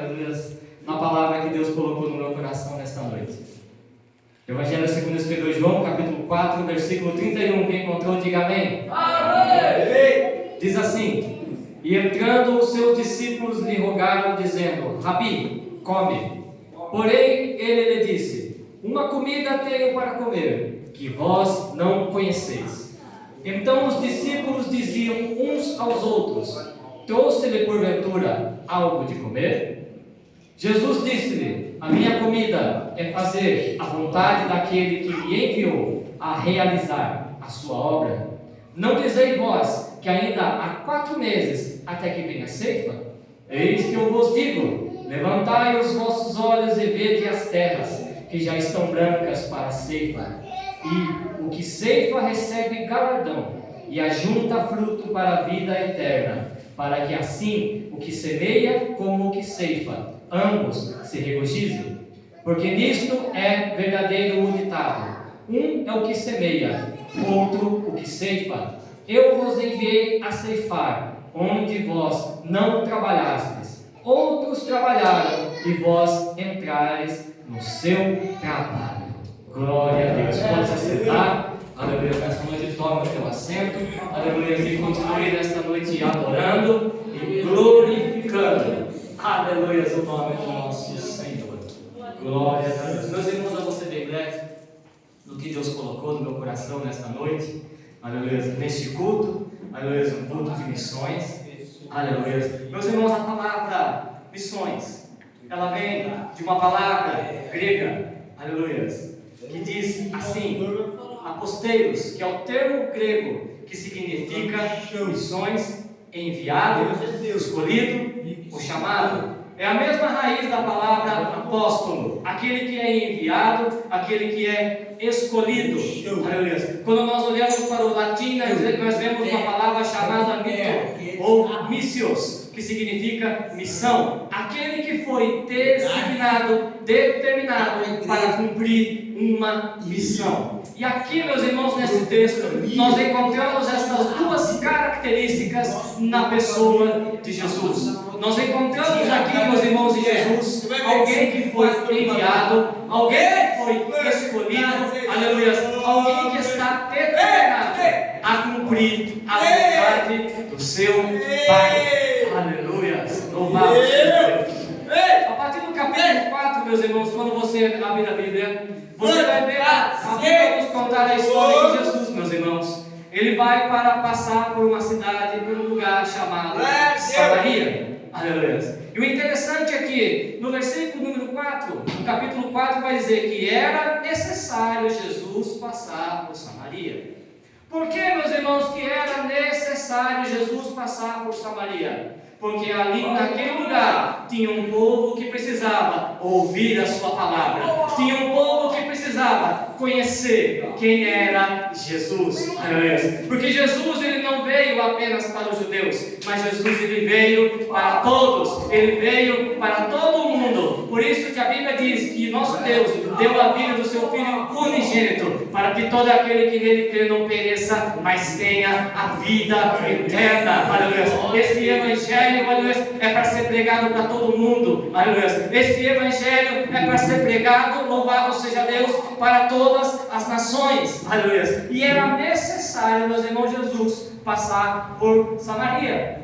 aleluia, na palavra que Deus colocou no meu coração nesta noite. Evangelho segundo escreveu João, capítulo 4, versículo 31. Quem encontrou, diga amém. Amém. Diz assim: e entrando os seus discípulos lhe rogaram, dizendo: Rabi, come. Porém ele lhe disse: uma comida tenho para comer, que vós não conheceis. Então os discípulos diziam uns aos outros: trouxe-lhe porventura algo de comer? Jesus disse-lhe: a minha comida é fazer a vontade daquele que me enviou a realizar a sua obra. Não dizeis vós que ainda há 4 meses até que venha a ceifa? Eis que eu vos digo: levantai os vossos olhos e vede as terras, que já estão brancas para a ceifa. E o que ceifa recebe galardão, e ajunta fruto para a vida eterna, para que assim o que semeia como o que ceifa, ambos se regozijem. Porque nisto é verdadeiro o ditado: um é o que semeia, outro o que ceifa. Eu vos enviei a ceifar, onde vós não trabalhastes. Outros trabalharam, e vós entrareis no seu trabalho. Glória a Deus. Pode se assentar. Aleluia. Nesta noite tome o teu assento. Aleluia. E continue nesta noite adorando e glorificando. Aleluia. O nome do nosso Senhor. Glória a Deus. Meus irmãos, eu vou ser bem breve no que Deus colocou no meu coração nesta noite. Aleluia. Neste culto. Aleluia. Um culto de missões. Aleluia. Meus irmãos, a palavra missões, ela vem de uma palavra grega. Aleluia. Que diz assim: aposteiros, que é o termo grego que significa missões, enviado, escolhido ou chamado. É a mesma raiz da palavra apóstolo, aquele que é enviado, aquele que é escolhido. Aleluia. Quando nós olhamos para o latim, nós vemos uma palavra chamada mito ou missios, que significa missão. Aquele que foi designado, determinado para cumprir uma missão. E aqui, meus irmãos, nesse texto, nós encontramos essas 2 características na pessoa de Jesus. Nós encontramos aqui, meus irmãos, de Jesus, alguém que foi enviado, alguém que foi escolhido, aleluia, alguém que está determinado a cumprir a vontade do seu Pai. Aleluia, louvado seja Deus. A partir do capítulo 4, meus irmãos, quando você abrir a Bíblia, você vai ver a Bíblia nos contar a história de Jesus, meus irmãos. Ele vai para passar por uma cidade, por um lugar chamado Samaria. Aleluia. E o interessante é que no versículo número 4, no capítulo 4, vai dizer que era necessário Jesus passar por Samaria. Por que, meus irmãos, que era necessário Jesus passar por Samaria? Porque ali naquele lugar tinha um povo que precisava ouvir a sua palavra. Tinha um povo que precisava conhecer quem era Jesus. Porque Jesus, ele não veio apenas para os judeus, mas Jesus, ele veio para todos. Ele veio para todo o mundo. Por isso que a Bíblia diz que nosso Deus deu a vida do seu Filho unigênito, para que todo aquele que nele crê não pereça, mas tenha a vida eterna. Aleluia. Esse evangelho, aleluia, é para ser pregado para todo mundo. Aleluia. Esse evangelho é para ser pregado, louvado seja Deus, para todas as nações. Aleluia. E era necessário, meus irmãos, Jesus passar por Samaria.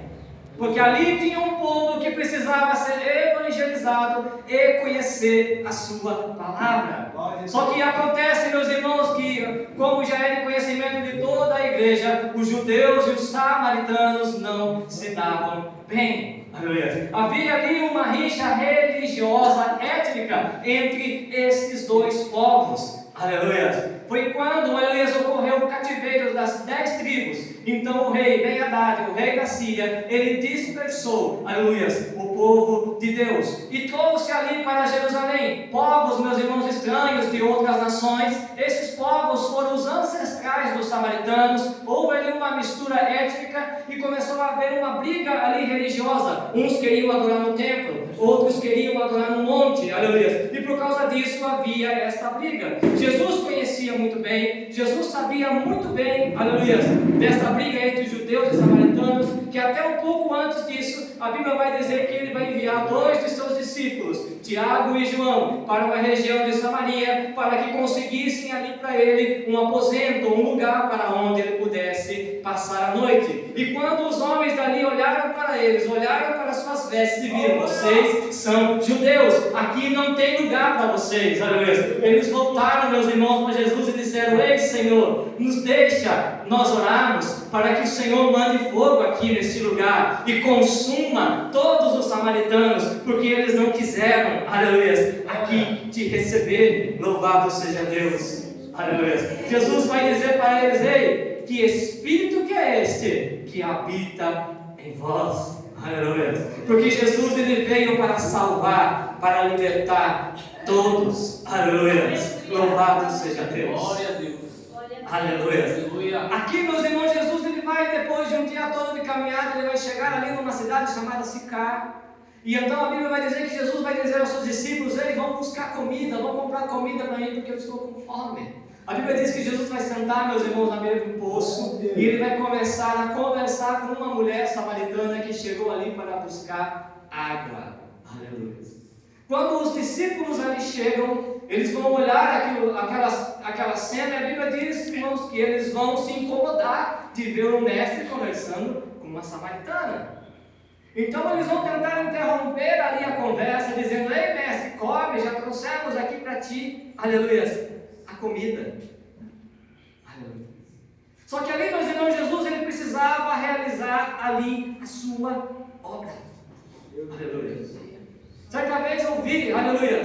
Porque ali tinha um povo que precisava ser evangelizado e conhecer a sua palavra. Só que acontece, meus irmãos, que como já é de conhecimento de toda a igreja, os judeus e os samaritanos não se davam bem. Aleluia. Havia ali uma rixa religiosa, étnica, entre esses 2 povos. Aleluia. Foi quando, aleluia, ocorreu o cativeiro das 10 tribos. Então o rei Ben-Hadad, o rei da Síria, ele dispersou, aleluia, o povo de Deus e trouxe ali para Jerusalém povos, meus irmãos, estranhos de outras nações. Esses povos foram os ancestrais dos samaritanos. Houve ali uma mistura étnica e começou a haver uma briga ali religiosa. Uns queriam adorar no templo, outros queriam adorar no monte, aleluia. E por causa disso havia esta briga. Jesus conhecia muito bem, Jesus sabia muito bem, aleluia, desta briga entre judeus e samaritanos, que até um pouco antes disso, a Bíblia vai dizer que ele vai enviar 2 de seus discípulos discípulos, Tiago e João, para uma região de Samaria, para que conseguissem ali para ele um aposento, um lugar para onde ele pudesse passar a noite. E quando os homens dali olharam para eles, olharam para suas vestes e viram: vocês são judeus, aqui não tem lugar para vocês. Aleluia. Eles voltaram, meus irmãos, para Jesus e disseram: ei, Senhor, nos deixa nós orarmos para que o Senhor mande fogo aqui neste lugar e consuma todos os samaritanos, porque eles não quiseram, aleluia, aqui te receber. Louvado seja Deus, aleluia. Jesus vai dizer para eles: ei, que espírito que é este que habita em vós? Aleluia. Porque Jesus, ele veio para salvar, para libertar todos. Aleluia. Louvado seja Deus. Glória a Deus. Aleluia. Aqui, meus irmãos, Jesus, ele vai, depois de um dia todo de caminhada, ele vai chegar ali numa cidade chamada Sicar. E então a Bíblia vai dizer que Jesus vai dizer aos seus discípulos: ei, vão buscar comida, vão comprar comida para mim, porque eu estou com fome. A Bíblia diz que Jesus vai sentar, meus irmãos, na beira do poço, e ele vai começar a conversar com uma mulher samaritana que chegou ali para buscar água. Aleluia. Quando os discípulos ali chegam, eles vão olhar aquela cena, e a Bíblia diz, irmãos, que eles vão se incomodar de ver o mestre conversando com uma samaritana. Então eles vão tentar interromper ali a conversa, dizendo: ei, mestre, come, já trouxemos aqui para ti, aleluia, a comida. Aleluia. Só que ali, meus irmãos, Jesus, ele precisava realizar ali a sua obra. Aleluia. Certa vez eu ouvi, aleluia,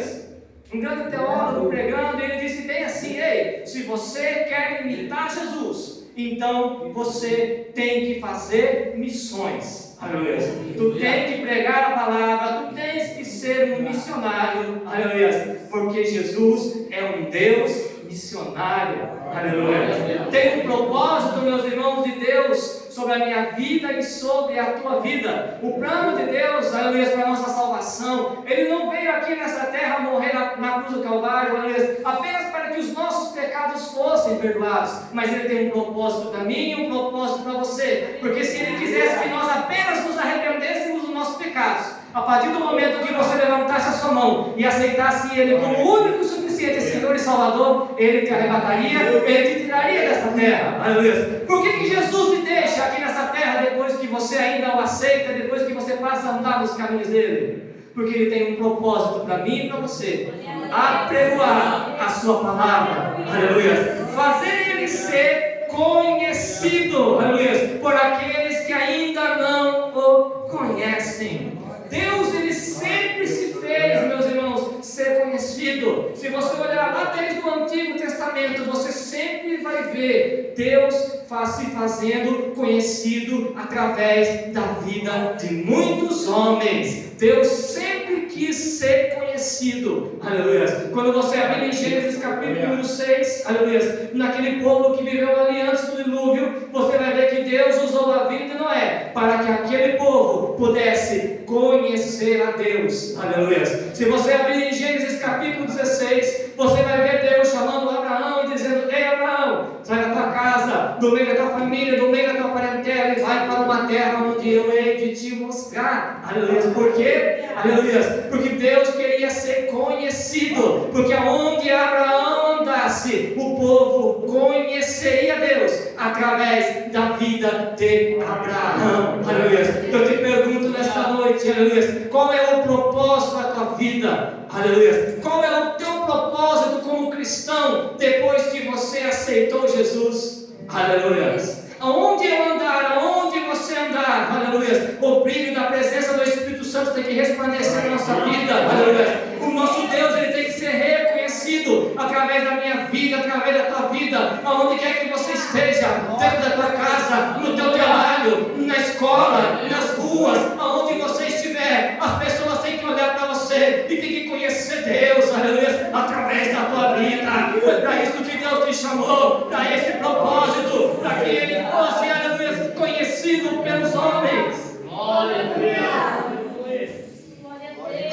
um grande teólogo pregando, e ele disse bem assim: ei, se você quer imitar Jesus, então você tem que fazer missões. Aleluia. Tu tens que pregar a palavra, tu tens que ser um missionário. Aleluia. Porque Jesus é um Deus missionário. Aleluia. Tem um propósito, meus irmãos, de Deus sobre a minha vida e sobre a tua vida. O plano de Deus, aleluia, para a nossa salvação, ele não veio aqui nessa terra morrer na cruz do Calvário, aleluia, apenas para que os nossos pecados fossem perdoados, mas ele tem um propósito para mim e um propósito para você. Porque se ele quisesse que nós apenas nos arrependêssemos dos nossos pecados, a partir do momento que você levantasse a sua mão e aceitasse ele como o único e suficiente Senhor e Salvador, ele te arrebataria, ele te tiraria dessa terra. Aleluia. Por que Jesus te deixa aqui nessa terra depois que você ainda o aceita, depois que você passa a andar nos caminhos dele? Porque ele tem um propósito para mim e para você: apregoar a sua palavra. Aleluia. Fazer ele ser conhecido, aleluia, por aqueles que ainda não o conhecem. Deus, ele sempre se fez, meus irmãos, ser conhecido. Se você olhar lá desde o Antigo Testamento, você sempre vai ver Deus se fazendo conhecido através da vida de muitos homens. Deus sempre quis ser conhecido. Aleluia. Quando você abrir em Gênesis capítulo número 6, aleluia, naquele povo que viveu ali antes do dilúvio, você vai ver que Deus usou a vida de Noé para que aquele povo pudesse conhecer a Deus. Aleluia. Se você abrir em Gênesis capítulo 16, você vai ver Deus chamando Abraão e dizendo: ei, Abraão, sai da tua casa, do meio da tua família, do meio da tua parentela, e vai para uma terra onde eu hei de te mostrar. Aleluia. Por quê? Aleluia. Porque Deus queria ser conhecido, porque aonde Abraão andasse, o povo conheceria Deus através da vida de Abraão. Aleluia. Eu te pergunto nesta noite, aleluia, qual é o propósito da tua vida? Aleluia. Qual é o teu propósito como cristão depois que você aceitou Jesus? Aleluia. Aonde eu andar, aonde você andar, aleluia, o brilho da presença do Espírito Santo tem que resplandecer na nossa vida. Aleluia. O nosso Deus, ele tem que ser reconhecido através da minha vida, através da tua vida, aonde quer que você esteja, dentro da tua casa, no teu trabalho, na escola, nas ruas, aonde você estiver, as pessoas têm que olhar para você e tem que conhecer Deus, aleluia, através da tua vida. Foi para isso que Deus te chamou, para esse propósito, para que ele fosse, aleluia, conhecido pelos homens. Glória a Deus.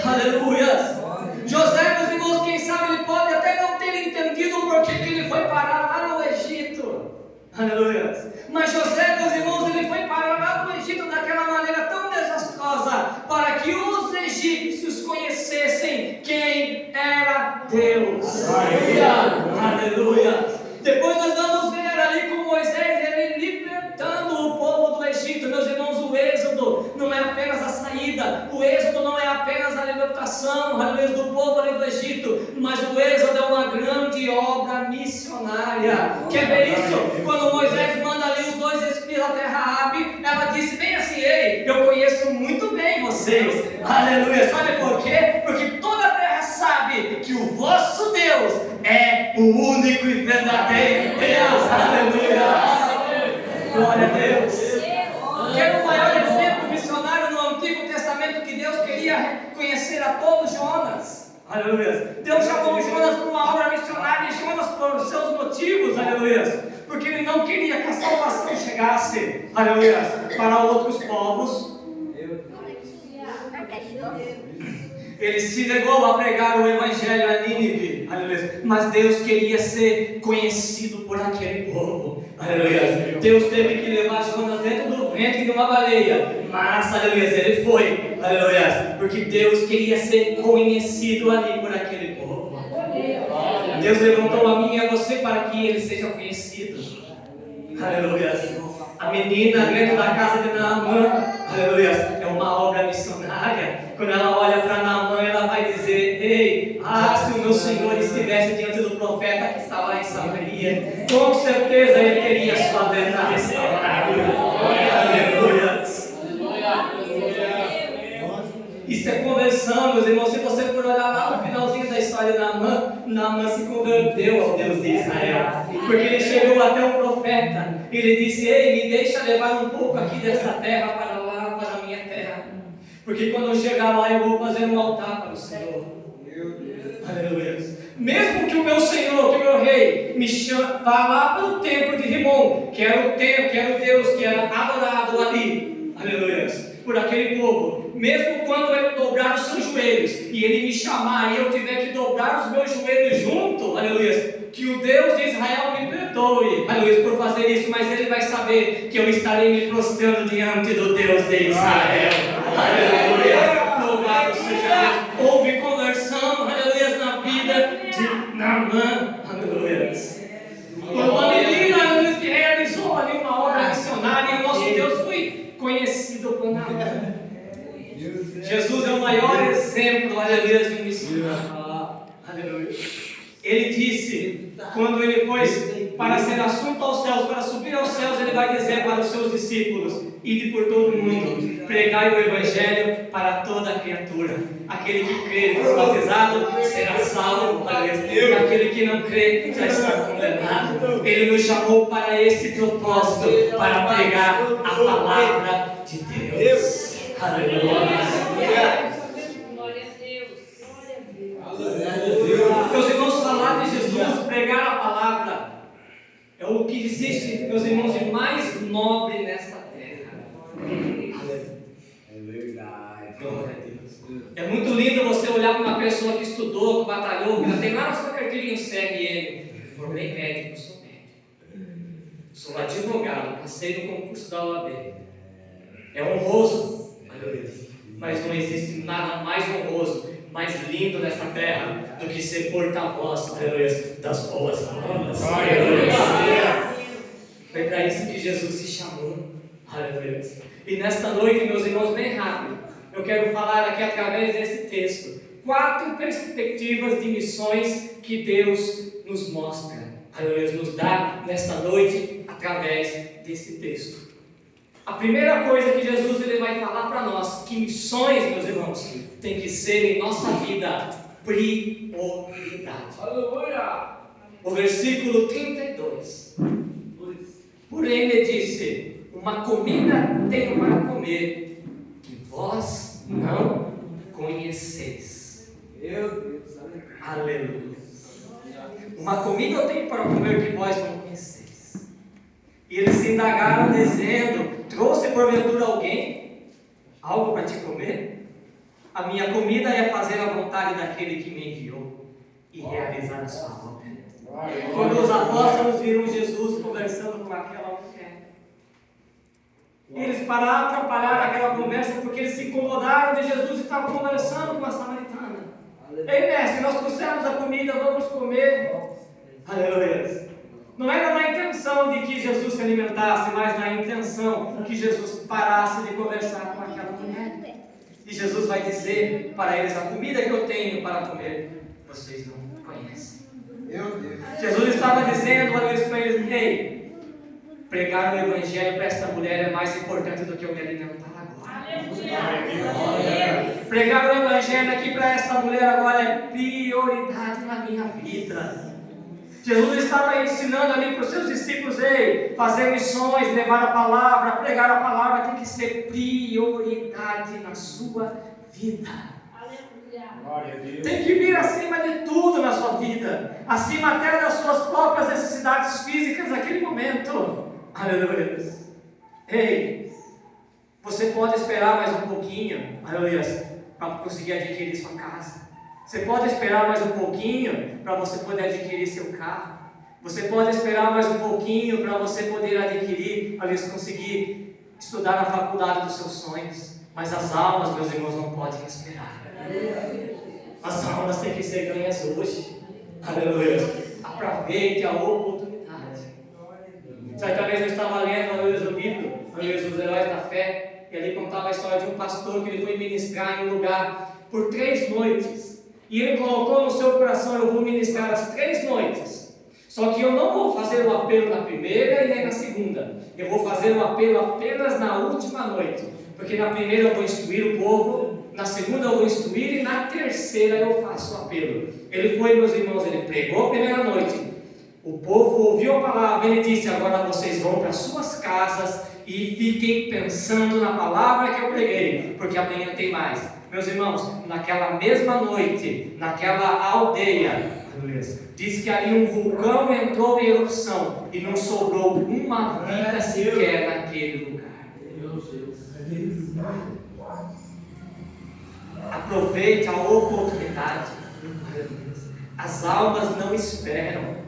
Aleluia. José, meus irmãos, quem sabe ele pode até não ter entendido o porquê que ele foi parar lá no Egito. Aleluia. Mas José, meus irmãos, ele foi parar lá no Egito daquela maneira tão desastrosa, para que os egípcios conhecessem Aleluia. Depois nós vamos ver ali com Moisés, ele libertando o povo do Egito. Meus irmãos, o êxodo não é apenas a saída, o êxodo não é apenas a libertação, aleluia, do povo ali do Egito, mas o êxodo é uma grande obra missionária. Quer ver isso? Quando Moisés manda ali os 2 espias até Raabe, ela disse bem assim: ei, eu conheço muito bem vocês, aleluia. Sabe por quê? Porque toda a terra sabe que o vosso Deus é o único e verdadeiro Deus, aleluia. Glória a Deus. Quer o maior exemplo missionário no Antigo Testamento que Deus queria conhecer a todos? Jonas, aleluia. Deus chamou Jonas para uma obra missionária, e Jonas por seus motivos, aleluia, porque ele não queria que a salvação chegasse, aleluia, para outros povos. Ele se negou a pregar o evangelho a Nínive, aleluia. Mas Deus queria ser conhecido por aquele povo, aleluia. Deus teve que levar Jonas dentro do ventre de uma baleia, mas, aleluia, ele foi, aleluia, porque Deus queria ser conhecido ali por aquele povo. Deus levantou a mim e a você para que ele seja conhecido, aleluia. A menina dentro da casa de Naamã, aleluia, é uma obra missionária. Quando ela olha para Naamã, ela vai dizer: ei, se o meu Senhor estivesse diante do profeta que estava lá em Samaria, com certeza ele teria sua vida restaurada. Aleluia. Isso é conversão, meus irmãos. Se você for olhar lá no finalzinho da história de Naamã se converteu ao Deus de Israel, porque ele chegou até o profeta e ele disse: ei, me deixa levar um pouco aqui dessa terra para lá, para a minha terra, porque quando eu chegar lá eu vou fazer um altar para o Senhor. Aleluia. Mesmo que o meu Senhor, que o meu rei me chame, vá lá para o templo de Rimon, que era o templo, que era o Deus que era adorado ali, aleluia, por aquele povo, mesmo quando ele dobrar os seus joelhos e ele me chamar e eu tiver que dobrar os meus joelhos junto, aleluia, que o Deus de Israel me perdoe, aleluia, por fazer isso, mas ele vai saber que eu estarei me prostrando diante do Deus de Israel. Aleluia, louvado seja Deus. Houve conversão, aleluia, na vida de Naamã, aleluia. Uma menina, aleluia, que realizou ali uma obra missionária, e o nosso Deus foi conhecido por Naamã. Jesus é o maior exemplo, aleluia, de um missionário. Aleluia. Ele disse, quando ele foi para ser assunto aos céus, para subir aos céus, ele vai dizer para os seus discípulos: ide por todo o mundo, pregai o evangelho para toda a criatura. Aquele que crê e for batizado será salvo, e aquele que não crê já está condenado. Ele nos chamou para esse propósito, para pregar a palavra de Deus. Aleluia. Meus irmãos, falar de Jesus, pregar a palavra, é o que existe, meus irmãos, de mais nobre nesta terra. É verdade. Glória a Deus. É muito lindo você olhar para uma pessoa que estudou, que batalhou, que já tem lá na sua carteirinha um CRM. Formei médico, sou médico. Sou advogado, passei no concurso da OAB. É honroso, mas não existe nada mais honroso, mais lindo nessa terra do que ser porta-voz, aleluia, das boas novas. Foi para isso que Jesus se chamou, aleluia. E nesta noite, meus irmãos, bem rápido, eu quero falar aqui através desse texto 4 perspectivas de missões que Deus nos mostra, aleluia, nos dá nesta noite através desse texto. A primeira coisa que Jesus ele vai falar para nós, que missões, meus irmãos, tem que ser em nossa vida prioridade. Aleluia! O versículo 32. Porém ele disse: uma comida tenho para comer, que vós não conheceis. Meu Deus, Aleluia. Uma comida eu tenho para comer que vós não conheceis. E eles se indagaram dizendo: trouxe porventura alguém algo para te comer? A minha comida é fazer a vontade daquele que me enviou e realizar a sua obra. Quando os apóstolos viram Jesus conversando com aquela mulher, eles pararam, atrapalharam aquela conversa porque eles se incomodaram de Jesus e estavam conversando com a samaritana. Ei, mestre, nós trouxemos a comida, vamos comer. Aleluia. Não era na intenção de que Jesus se alimentasse, mas na intenção que Jesus parasse de conversar com aquela mulher. E Jesus vai dizer para eles: a comida que eu tenho para comer, vocês não conhecem. Jesus estava dizendo para eles: ei, pregar o Evangelho para esta mulher é mais importante do que eu me alimentar agora. Pregar o Evangelho aqui para esta mulher agora é prioridade na minha vida. Jesus estava ensinando ali para os seus discípulos: ei, fazer missões, levar a palavra, pregar a palavra tem que ser prioridade na sua vida. Tem que vir acima de tudo na sua vida, acima até das suas próprias necessidades físicas naquele momento. Aleluia. Ei, você pode esperar mais um pouquinho, aleluia, para conseguir adquirir sua casa. Você pode esperar mais um pouquinho para você poder adquirir seu carro. Você pode esperar mais um pouquinho para você poder adquirir, aliás, conseguir estudar na faculdade dos seus sonhos. Mas as almas, meus irmãos, não podem esperar. As almas têm que ser ganhas hoje. Aleluia. Aproveite a oportunidade. Certa vez eu estava lendo, aleluia, o livro, aleluia, Os Heróis da Fé, e ali contava a história de um pastor que ele foi ministrar em um lugar por 3 noites. E ele colocou no seu coração: eu vou ministrar as 3 noites. Só que eu não vou fazer o apelo na primeira e nem na segunda. Eu vou fazer o apelo apenas na última noite. Porque na primeira eu vou instruir o povo, na segunda eu vou instruir e na terceira eu faço o apelo. Ele foi, meus irmãos, ele pregou a primeira noite. O povo ouviu a palavra, ele disse: agora vocês vão para suas casas e fiquem pensando na palavra que eu preguei, porque amanhã tem mais. Meus irmãos, naquela mesma noite, naquela aldeia, diz que ali um vulcão entrou em erupção e não sobrou uma vida sequer naquele lugar. Aproveite a oportunidade. As almas não esperam.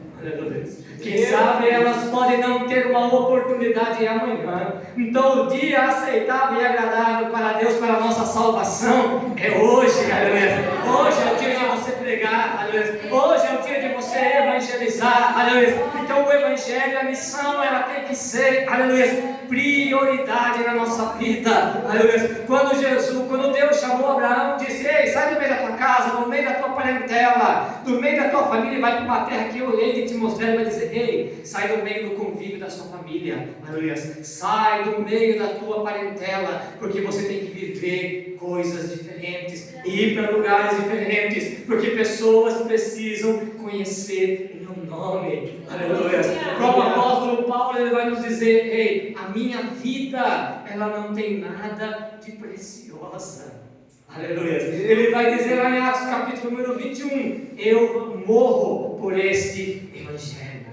Quem sabe elas podem não ter uma oportunidade amanhã. Então o dia aceitável e agradável para Deus, para a nossa salvação, é hoje, aleluia. Hoje é o dia de você pregar, aleluia. Hoje é o dia de você evangelizar, aleluia. Então o evangelho, a missão, ela tem que ser, aleluia, prioridade na nossa vida, aleluia. Quando Deus chamou Abraão, disse: ei, sai do meio da tua casa, do meio da tua parentela, do meio da tua família, e vai para uma terra que eu hei de te mostrar. Ele vai dizer: ei, sai do meio do convívio da sua família, aleluia. Sai do meio da tua parentela, porque você tem que viver coisas diferentes, e ir para lugares diferentes, porque pessoas precisam conhecer o meu nome, aleluia. O próprio apóstolo Paulo, ele vai nos dizer: ei, a minha vida, ela não tem nada de preciosa, aleluia. Ele vai dizer lá em Atos capítulo número 21, eu morro por este evangelho.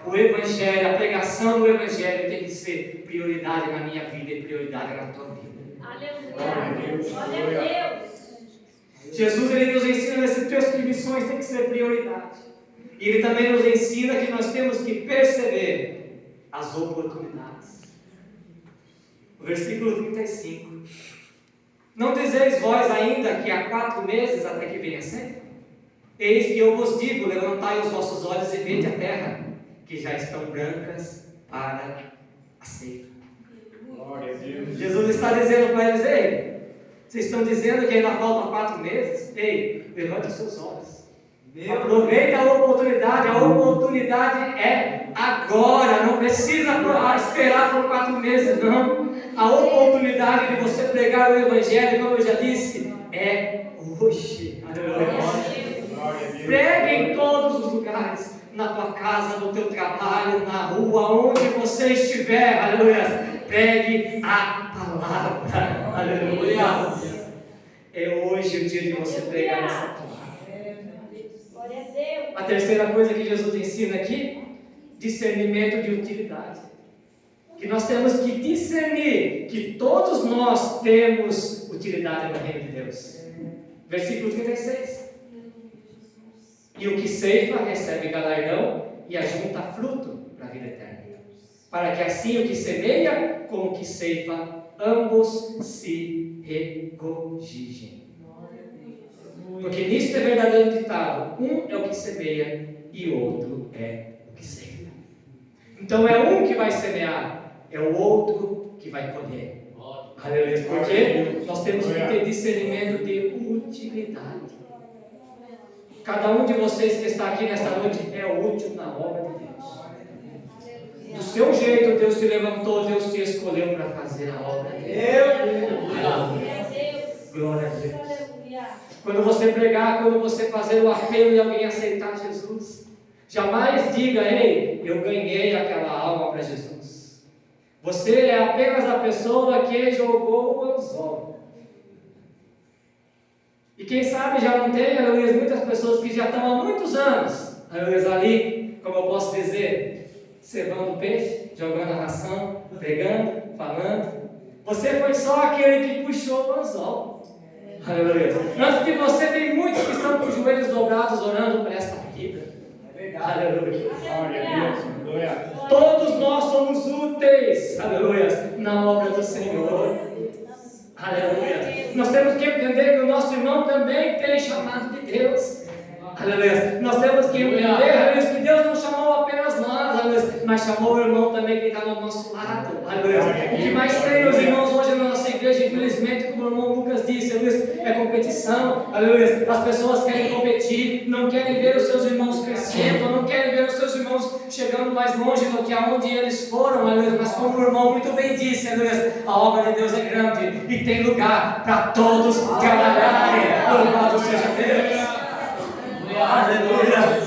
O evangelho, a pregação do evangelho tem que ser prioridade na minha vida e prioridade na tua vida. Aleluia. Glória a Deus. Jesus, ele nos ensina nesse texto que missões tem que ser prioridade. E ele também nos ensina que nós temos que perceber as oportunidades. O versículo 35. Não dizeis vós ainda que há 4 meses até que venha sempre? Eis que eu vos digo: levantai os vossos olhos e vede a terra, que já estão brancas para a ceifa. Glória a Deus. Jesus está dizendo para eles: ei, vocês estão dizendo que ainda faltam 4 meses? Ei, levante os seus olhos. Aproveite a oportunidade é agora, não precisa esperar por 4 meses, não. A oportunidade de você pregar o evangelho, como eu já disse, é hoje. Aleluia. Pregue em todos os lugares, na tua casa, no teu trabalho, na rua, onde você estiver, aleluia. Pregue a palavra, aleluia. É hoje o dia de você pregar essa palavra. A terceira coisa que Jesus ensina aqui: discernimento de utilidade. Que nós temos que discernir que todos nós temos utilidade no reino de Deus. Versículo 36. E o que ceifa recebe galardão e ajunta fruto para a vida eterna, para que assim o que semeia como o que ceifa, ambos se regozijem. Porque nisso é verdadeiro ditado: um é o que semeia e o outro é o que ceifa. Então é um que vai semear, é o outro que vai colher. Aleluia. Porque nós temos que ter discernimento de utilidade. Cada um de vocês que está aqui nesta noite é útil na obra de Deus. Do seu jeito, Deus te levantou, Deus te escolheu para fazer a obra de Deus. Glória a Deus. Quando você pregar, quando você fazer o apelo e alguém aceitar Jesus, jamais diga: ei, eu ganhei aquela alma para Jesus. Você é apenas a pessoa que jogou o anzol. E quem sabe já não tem, aleluia, muitas pessoas que já estão há muitos anos, aleluia, ali, como eu posso dizer, cevando peixe, jogando a ração, pregando, falando. Você foi só aquele que puxou o anzol. Aleluia. Antes de você, tem muitos que estão com os joelhos dobrados orando por esta vida. É verdade. Aleluia. Aleluia. Todos nós somos úteis, aleluia, na obra do Senhor. Aleluia. Nós temos que entender que o nosso irmão também tem chamado de Deus. Aleluia. Nós temos que entender, aleluia, que Deus não chamou apenas nós, aleluia, mas chamou o irmão também que está do nosso lado. Aleluia. O que mais tem, os irmãos, hoje na nossa igreja, infelizmente, como o irmão Lucas disse, aleluia, é competição. Aleluia. As pessoas querem competir, não querem ver os seus irmãos crescendo, não querem ver os seus irmãos chegando mais longe do que aonde eles foram, aleluia. Mas como o irmão muito bem disse, aleluia, a obra de Deus é grande e tem lugar para todos trabalharem. Louvado seja Deus. Aleluia.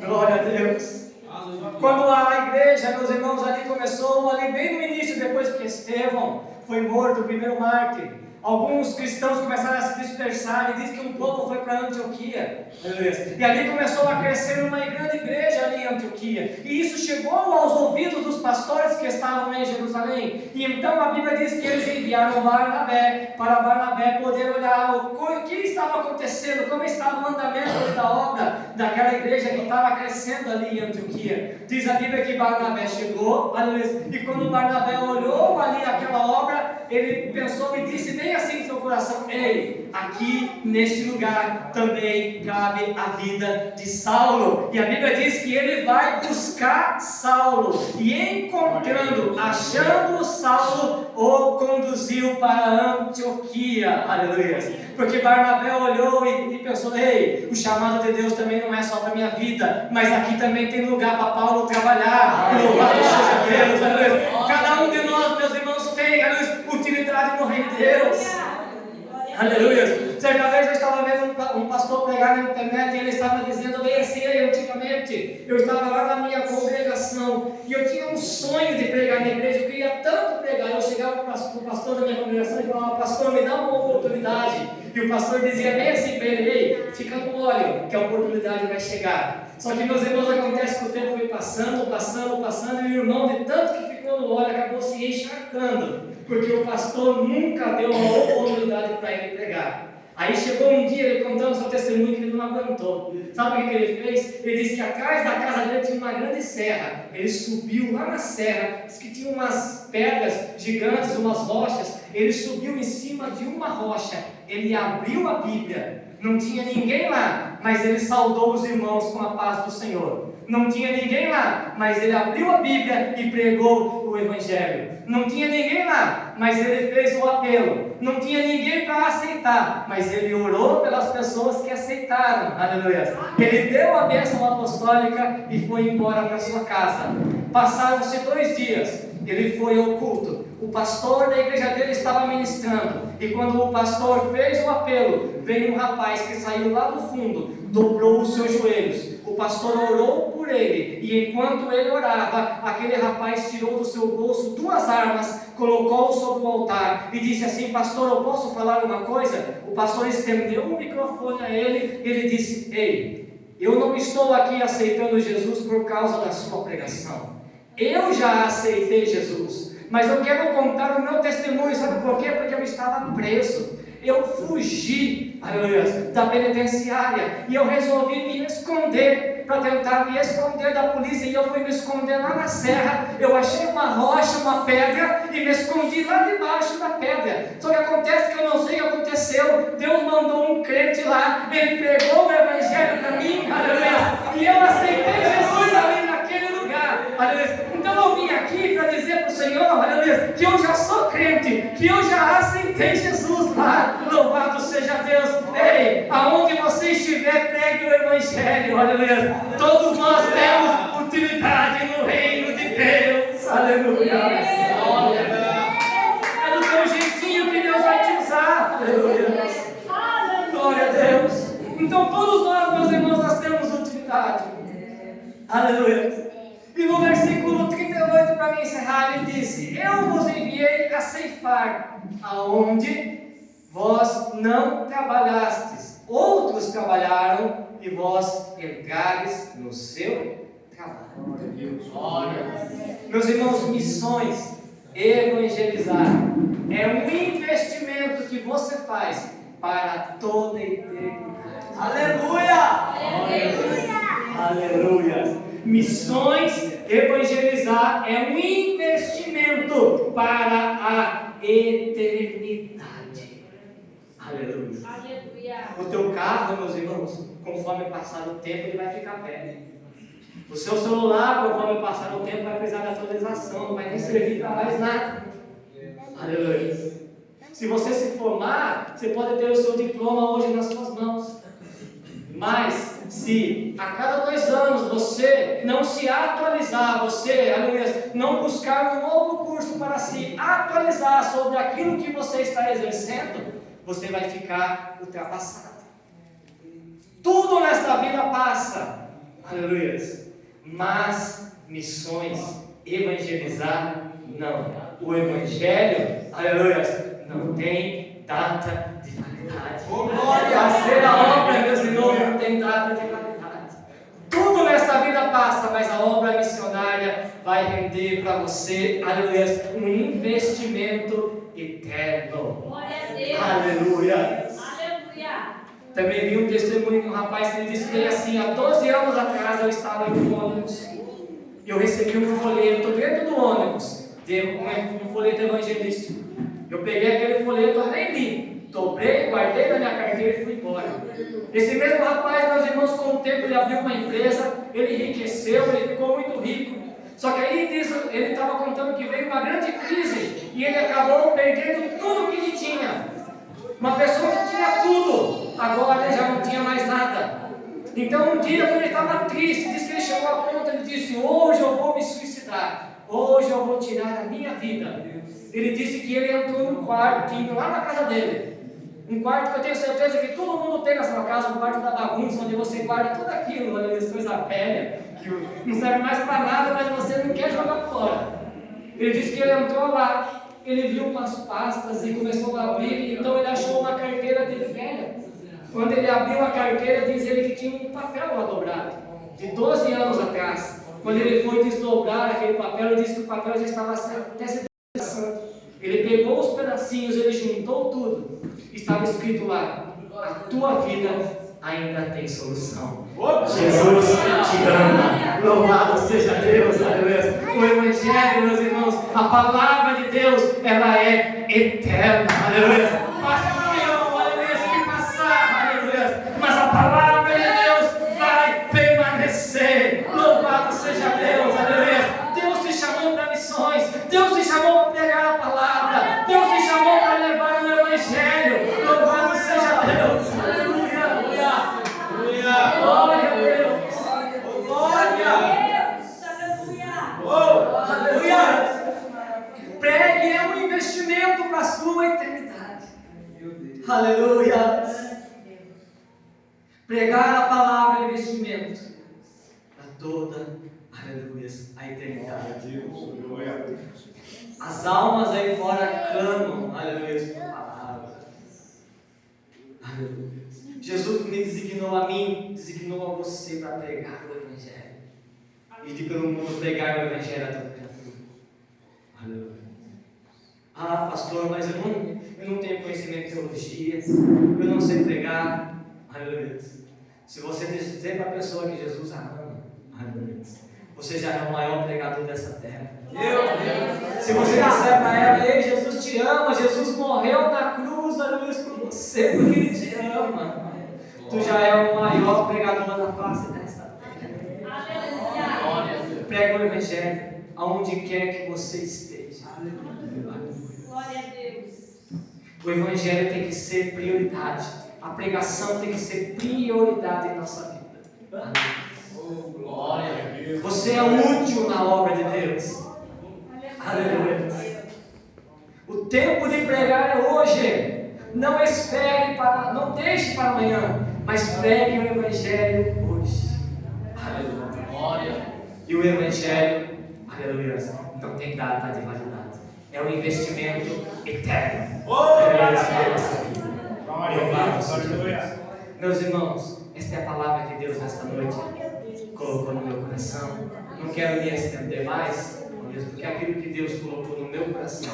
Glória a Deus. Quando a igreja, meus irmãos, ali começou, ali bem no início, depois que Estevão foi morto, o primeiro mártir, alguns cristãos começaram a se dispersar e diz que um povo foi para Antioquia. E ali começou a crescer uma grande igreja ali em Antioquia. E isso chegou aos ouvidos dos pastores que estavam em Jerusalém. E então a Bíblia diz que eles enviaram Barnabé para Barnabé poder olhar o que estava acontecendo, como estava o andamento da obra daquela igreja que estava crescendo ali em Antioquia. Diz a Bíblia que Barnabé chegou, e quando Barnabé olhou ali aquela obra, ele pensou e disse bem assim no seu coração: ei, aqui neste lugar também cabe a vida de Saulo. E a Bíblia diz que ele vai buscar Saulo, e encontrando, achando Saulo, o conduziu para Antioquia. Aleluia. Porque Barnabé olhou e pensou: ei, o chamado de Deus também não é só para a minha vida, mas aqui também tem lugar para Paulo trabalhar. Louvado seja Deus. Aleluia. Cada um de nós, meus irmãos, tem, aleluia, utilidade no reino de Deus. Aleluia. Certa vez eu estava vendo um pastor pregar na internet e ele estava dizendo bem assim: antigamente eu estava lá na minha congregação e eu tinha um sonho de pregar na igreja, eu queria tanto pregar. Eu chegava para o pastor da minha congregação e falava: pastor, me dá uma oportunidade. E o pastor dizia bem assim para ele: ei, fica no óleo que a oportunidade vai chegar. Só que, meus irmãos, acontece que o tempo foi passando, e o irmão, de tanto que ficou no óleo, acabou se encharcando, porque o pastor nunca deu uma oportunidade para ele pregar. Aí chegou um dia, ele contando seu testemunho, que ele não aguentou. Sabe o que ele fez? Ele disse que atrás da casa dele tinha uma grande serra. Ele subiu lá na serra, disse que tinha umas pedras gigantes, umas rochas. Ele subiu em cima de uma rocha, ele abriu a Bíblia. Não tinha ninguém lá, mas ele saudou os irmãos com a paz do Senhor. Não tinha ninguém lá, mas ele abriu a Bíblia e pregou o Evangelho. Não tinha ninguém lá, mas ele fez o apelo. Não tinha ninguém para aceitar, mas ele orou pelas pessoas que aceitaram. Aleluia. Ele deu a bênção apostólica e foi embora para sua casa. Passaram-se 2 dias. Ele foi ao culto. O pastor da igreja dele estava ministrando. E quando o pastor fez o apelo, veio um rapaz que saiu lá do fundo, dobrou os seus joelhos. O pastor orou por ele. E enquanto ele orava, aquele rapaz tirou do seu bolso 2 armas, colocou sobre o altar e disse assim: pastor, eu posso falar uma coisa? O pastor estendeu o microfone a ele. Ele disse: ei, eu não estou aqui aceitando Jesus por causa da sua pregação. Eu já aceitei Jesus, mas eu quero contar o meu testemunho. Sabe por quê? Porque eu estava preso. eu fugi, aleluia, da penitenciária e eu resolvi me esconder, para tentar me esconder da polícia, e eu fui me esconder lá na serra. Eu achei uma rocha, uma pedra, e me escondi lá debaixo da pedra. Só que acontece que eu não sei o que aconteceu. Deus mandou um crente lá, ele pregou o evangelho para mim, aleluia, e eu aceitei Jesus ali naquele lugar, aleluia. Então eu vim aqui para dizer para o Senhor, aleluia, que eu já sou crente, que eu já aceitei Jesus lá. Louvado seja Deus. Ei, aonde você estiver, pregue o evangelho, aleluia. Todos nós temos utilidade no reino de Deus, aleluia. É do teu jeitinho que Deus vai te usar, aleluia. Glória a Deus. Então todos nós, meus irmãos, nós temos utilidade, aleluia. E no versículo 38, para me encerrar, ele disse: eu vos enviei a ceifar, aonde vós não trabalhastes, outros trabalharam, e vós entrares no seu trabalho. Meus irmãos, missões, evangelizar, é um investimento que você faz para toda a eternidade. Aleluia! Aleluia! Missões, evangelizar é um investimento para a eternidade. Aleluia. O teu carro, meus irmãos, conforme passar o tempo, ele vai ficar velho. O seu celular, conforme passar o tempo, vai precisar de atualização, não vai nem servir para mais nada. Aleluia. Se você se formar, você pode ter o seu diploma hoje nas suas mãos. Mas, se a cada 2 anos você não se atualizar, você, aleluia, não buscar um novo curso para se atualizar sobre aquilo que você está exercendo, você vai ficar ultrapassado. Tudo nesta vida passa, aleluia, mas missões, evangelizar, não. O evangelho, aleluia, não tem data de validade. Fazer a obra, meus irmãos, não tem data de validade. Tudo nesta vida passa, mas a obra missionária vai render para você, aleluia, um investimento eterno. Aleluia. Também vi um testemunho de um rapaz que ele disse que assim, há 12 anos atrás eu estava em um ônibus e eu recebi um folheto dentro do ônibus, um folheto evangelístico. Eu peguei aquele folheto, eu nem li, dobrei, guardei na minha carteira e fui embora. Esse mesmo rapaz, meus irmãos, com o tempo ele abriu uma empresa, ele enriqueceu, ele ficou muito rico. Só que aí ele estava contando que veio uma grande crise e ele acabou perdendo tudo que ele tinha. Uma pessoa que tinha tudo, agora ele já não tinha mais nada. Então um dia quando ele estava triste, disse que ele chegou a ponto, ele disse: hoje eu vou me suicidar, hoje eu vou tirar a minha vida. Ele disse que ele entrou num quartinho lá na casa dele, um quarto que eu tenho certeza que todo mundo tem na sua casa, um quarto da bagunça, onde você guarda tudo aquilo, as coisas velhas, que não serve mais para nada, mas você não quer jogar fora. Ele disse que ele entrou lá, ele viu umas pastas e começou a abrir, então ele achou uma carteira dele velha. Quando ele abriu a carteira, diz ele que tinha um papel lá dobrado, de 12 anos atrás. Quando ele foi desdobrar aquele papel, ele disse que o papel já estava até se desgastando. Ele pegou os pedacinhos, ele juntou tudo. Estava escrito lá: a tua vida ainda tem solução. Jesus te ama. Louvado seja Deus, aleluia. O Evangelho, meus irmãos, a palavra de Deus, ela é eterna, aleluia. Passaram, aleluia, se passar, aleluia. Mas a palavra de Deus vai permanecer. Louvado seja Deus, aleluia. Deus te chamou para missões, Deus te chamou para pregar a palavra, Deus te chamou para levar o Evangelho. Louvado seja Deus, aleluia, aleluia. Glória a Deus, glória a Deus, aleluia. Pregue é um investimento para a sua eternidade, aleluia. Pregar a palavra é investimento para toda, aleluia, a eternidade. As almas aí fora clamam, aleluia, por palavra. Aleluia. Jesus me designou a mim, designou a você para pregar o Evangelho. E de pelo mundo pregar o Evangelho a toda criatura. Aleluia. Ah, pastor, mas eu não tenho conhecimento de teologia, eu não sei pregar. Aleluia. Se você dizer para a pessoa que Jesus a ama, aleluia, você já é o maior pregador dessa terra. Se você disser para ela, ei, Jesus te ama, Jesus morreu na cruz, aleluia, por você, porque Ele te ama, tu já é o maior pregador da face dessa terra. Prega o Evangelho aonde quer que você esteja. Glória a Deus. O Evangelho tem que ser prioridade. A pregação tem que ser prioridade em nossa vida. Glória a Deus. Você é útil na obra de Deus. Aleluia. O tempo de pregar é hoje. Não espere para, não deixe para amanhã, mas pregue o Evangelho hoje. Aleluia. Glória. E o Evangelho, aleluia, não tem data de validade. É um investimento eterno. Aleluia, para a nossa vida. Louvado seja Deus. Meus irmãos, esta é a palavra que Deus nesta noite colocou no meu coração. Não quero me estender mais, porque aquilo que Deus colocou no meu coração,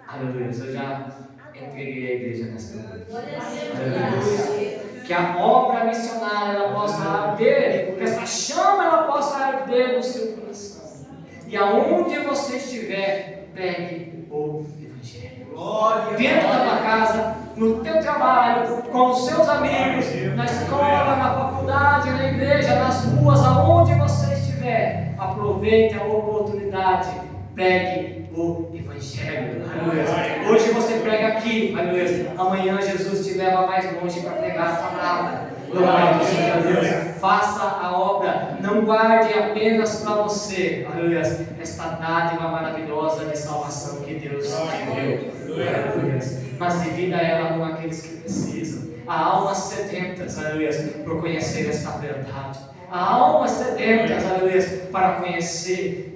aleluia, eu já entreguei à igreja nesta noite. Aleluia. Que a obra missionária ela possa arder, que essa chama ela possa arder no seu coração. E aonde você estiver, pregue o Evangelho. Dentro da tua casa, no teu trabalho, com os seus amigos, na escola, na faculdade, na igreja, nas ruas, aonde você estiver, aproveite a oportunidade, pregue o Evangelho. Aleluia. Hoje você prega aqui, aleluia. Amanhã Jesus te leva mais longe para pregar a palavra. Louvado seja Deus. Faça a obra, não guarde apenas para você, aleluia, esta dádiva maravilhosa de salvação que Deus te deu, aleluia, mas divida ela com aqueles que precisam. Há almas sedentas, aleluia, por conhecer esta verdade. Há almas sedentas, aleluia, para conhecer